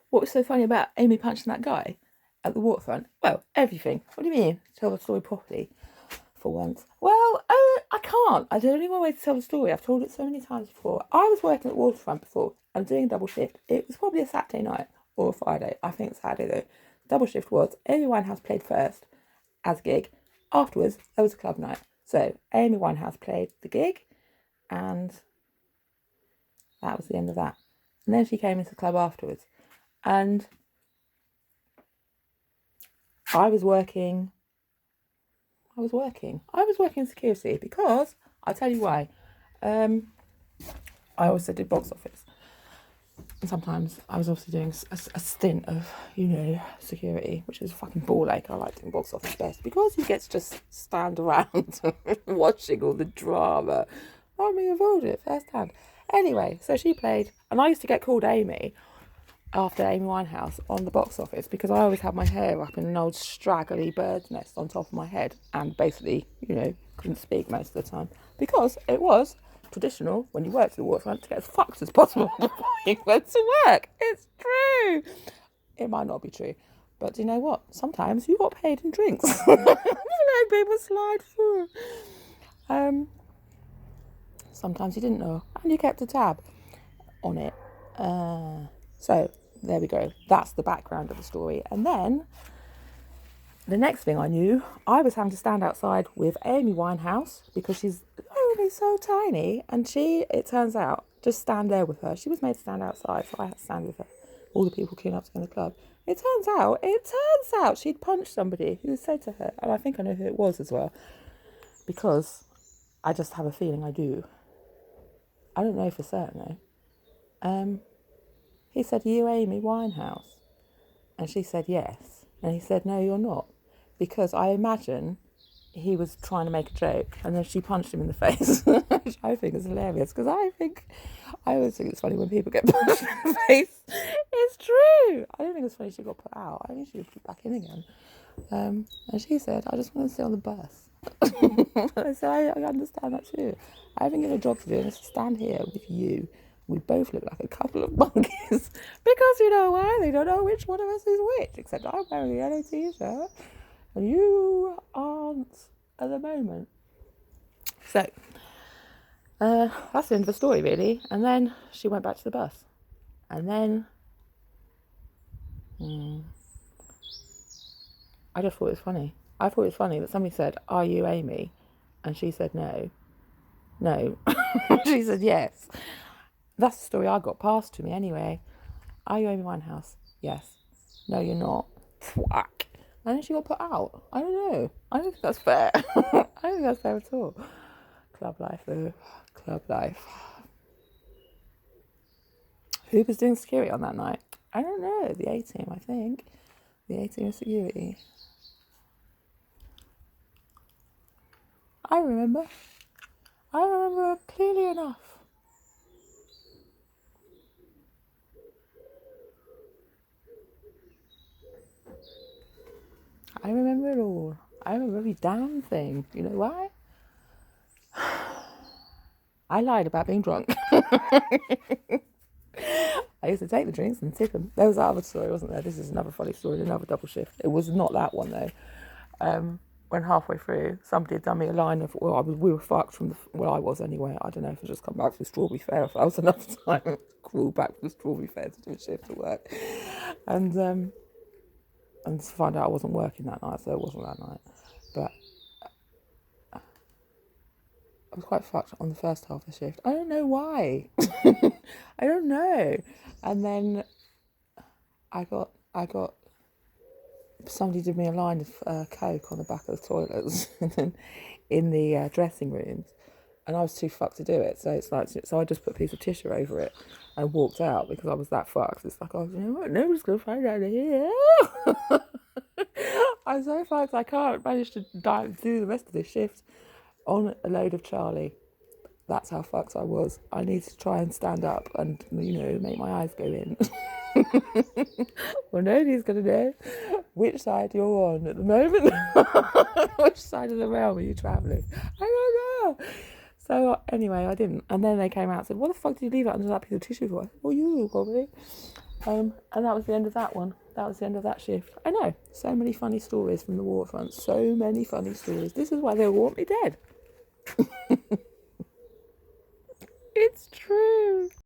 What was so funny about Amy punching that guy at the waterfront? Well, everything. What do you mean? Tell the story properly for once. Well, I can't. I don't know one way to tell the story. I've told it so many times before. I was working at the waterfront before. I'm doing a double shift. It was probably a Saturday night or a Friday. I think Saturday though. Double shift was Amy Winehouse played first as a gig. Afterwards, there was a club night. So Amy Winehouse played the gig, and that was the end of that. And then she came into the club afterwards. And I was working in security because I'll tell you why. I also did box office. And sometimes I was also doing a stint of, security, which is a fucking ball ache. I like doing box office best because you get to just stand around watching all the drama. I'm being involved in it firsthand. Anyway, so she played, and I used to get called Amy after Amy Winehouse on the box office because I always had my hair up in an old straggly bird's nest on top of my head and basically, couldn't speak most of the time because it was traditional when you worked at the waterfront to get as fucked as possible before you went to work. It's true. It might not be true, but do you know what? Sometimes you got paid in drinks. Let people slide through. Sometimes you didn't know, and you kept a tab on it. So there we go. That's the background of the story. And then the next thing I knew, I was having to stand outside with Amy Winehouse because she's only so tiny. And it turns out, just stand there with her. She was made to stand outside, so I had to stand with her. All the people queuing up to go in the club. It turns out she'd punched somebody who said to her, and I think I know who it was as well, because I just have a feeling I do. I don't know for certain though. He said, "Are you Amy Winehouse?" And she said, "Yes." And he said, "No, you're not." Because I imagine he was trying to make a joke and then she punched him in the face, which I think is hilarious because I always think it's funny when people get punched in the face. It's true. I don't think it's funny she got put out. I think she was put back in again. And she said, "I just want to sit on the bus." I said, I understand that too. I haven't got a job to do and to stand here with you. We both look like a couple of monkeys because you know why? They don't know which one of us is which, except I'm wearing a yellow t-shirt and you aren't at the moment. So that's the end of the story really. And then she went back to the bus, and then I just thought it was funny. I thought it was funny that somebody said, "Are you Amy?" And she said no. She said yes. That's the story I got passed to me anyway. "Are you Amy Winehouse?" "Yes." "No, you're not." Whack. And then she got put out. I don't know. I don't think that's fair. I don't think that's fair at all. Club life though. Club life. Who was doing security on that night? I don't know. The A-team, I think. The A-team of security. I remember clearly enough. I remember it all. I remember every damn thing. You know why? I lied about being drunk. I used to take the drinks and tip them. There was that other story, wasn't there? This is another funny story, another double shift. It was not that one though. When halfway through, somebody had done me a line of, we were fucked from I was anyway. I don't know if I just come back from Strawberry Fair, if that was enough time, crawl back from Strawberry Fair to do a shift at work. And to find out I wasn't working that night, so it wasn't that night. But I was quite fucked on the first half of the shift. I don't know why. I don't know. And then I got somebody did me a line of coke on the back of the toilets in the dressing rooms, and I was too fucked to do it. So I just put a piece of tissue over it and walked out because I was that fucked. It's like, you know what? Nobody's gonna find out here. I'm so fucked. I can't manage to do the rest of this shift on a load of Charlie. That's how fucked I was. I need to try and stand up and, make my eyes go in. Well, nobody's going to know which side you're on at the moment. Which side of the realm are you travelling? I don't know. So, anyway, I didn't. And then they came out and said, "What the fuck did you leave it under that piece of tissue for?" "Well, you probably." And that was the end of that one. That was the end of that shift. I know, so many funny stories from the waterfront. So many funny stories. This is why they want me dead.